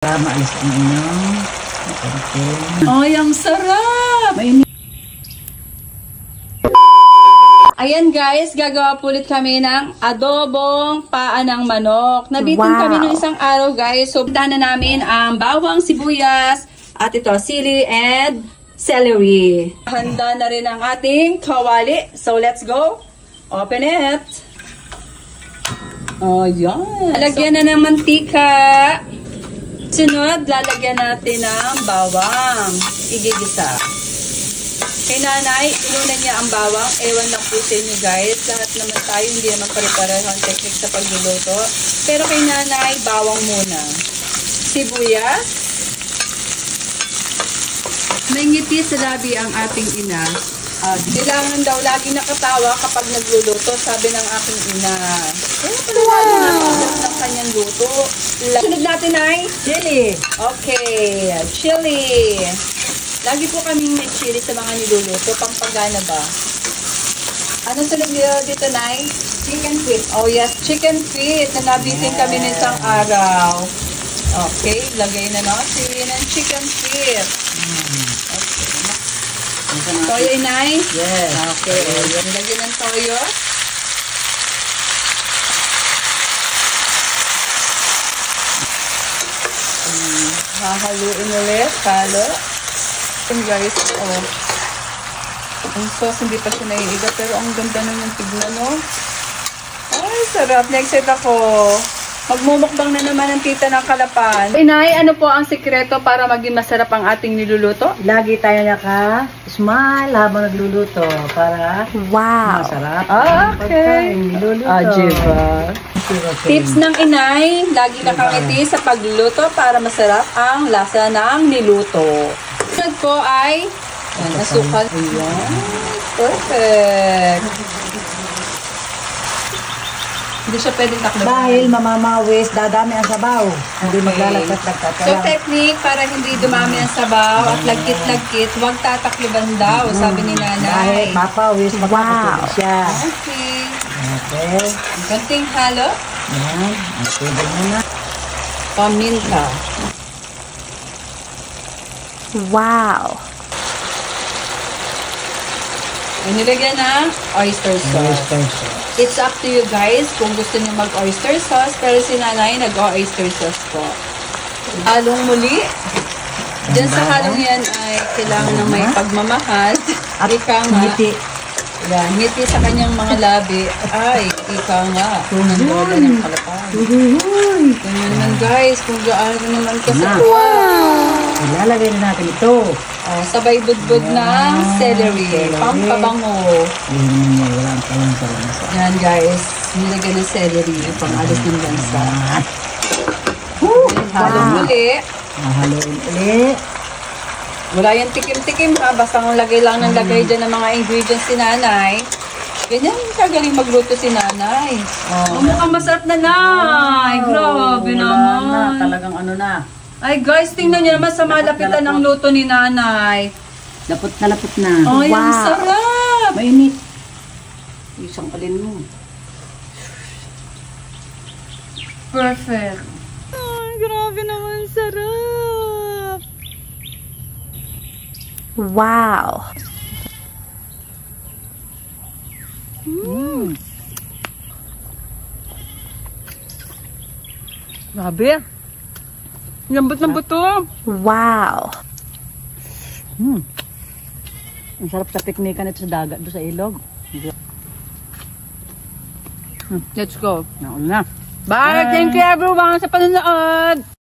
Maalis ang inyong ay, ang sarap! Ayan guys, gagawa po ulit kami ng adobong paa ng manok. Nabitin kami ng isang araw guys. So, puntahan na namin ang bawang, sibuyas, at ito, sili and celery. Handa na rin ang ating kawali. So, let's go. Open it. Oh, yan. Lagyan na ng mantika. Sunod, lalagyan natin ng bawang. Igigisa. Kay nanay, inunan niya ang bawang. Ewan lang po sa inyo guys. Lahat naman tayo, hindi naman pare-pareho ang technique sa pagluluto. Pero kay nanay, bawang muna. Sibuyas. May ngiti sa labi ang ating ina. Kailangan daw lagi nakatawa kapag nagluluto, sabi ng aking ina. Kaya pala ng kanyang luto. Sunod natin ay chili. Okay, chili. Lagi po kaming may chili sa mga niluluto. Pampagana ba? Ano sunod dito, Nay? Chicken feet. Oh yes, chicken feet. Na nabitin kami ng isang araw. Okay, lagay na natin ang chicken feet. Okay. Toyo, Inay? Yes. Okay. Lagyan ng toyo. Hahaluin ulit. Halo. And guys, oh. Ang sauce, hindi pa siya naiiga. Pero ang ganda naman tignan, no? Ay, sarap. Na-excite ako. Magmumukbang na naman ang tita ng Kalapan. Inay, ano po ang sikreto para maging masarap ang ating niluluto? Lagi tayo naka-smile habang nagluluto para masarap. Okay. Diba? Tips ng inay, lagi nakangiti sa pagluluto para masarap ang lasa ng niluto. Sunod po ay asukal. Ayan. Perfect. Hindi siya pwedeng takloban. Dahil mamamawis, dadami ang sabaw. Hindi maglalagkat-lagkat. So, technique para hindi dumami ang sabaw at lagkit-lagkit, huwag tatakloban daw, sabi ni nanay. Dahil mapawis, magkakapit siya. Okay. Okay. Konting halo. Yan. Okay, na. Paminta. Wow! Nilagyan ng oyster sauce. It's up to you guys kung gusto niyo mag-oyster sauce, pero si nanay nag-oyster sauce po. Halong muli. Diyan sa halong yan ay kailangan ng may pagmamahal. Ika nga. Yan, ngiti sa kanyang mga labi. Ay, ika nga. Ng lola ng Kalapan. Ganyan naman guys, kung gaano naman kasatuwa. Ilalagay na natin ito. Oh, sabay budbud ng celery. Pampabango. Walang tayong palansa. Yan guys, nilagyan ng celery. Pang-alis ng lansa. Halo muli. Haluin ulit. Wala yung tikim-tikim ha. Basta ang lagay lang ng lagay dyan ng mga ingredients si nanay. Ganyan, kagaling magluto si nanay. Oh, mukhang masarap na, Nay. Grabe naman. Talagang ano na. Ay guys, tingnan niyo naman sa malapitan ng luto ni nanay. Lapot na lapot na. Ay, ang sarap. Mainit. Isang kalin mo. Perfect. Ay, grabe naman, sarap. Wow! Grabe. Lambot-lambot to. Wow! Ang sarap sa piknikan ito sa dagat, doon sa ilog. Let's go. Nauna na. Bye! Thank you everyone sa panonood!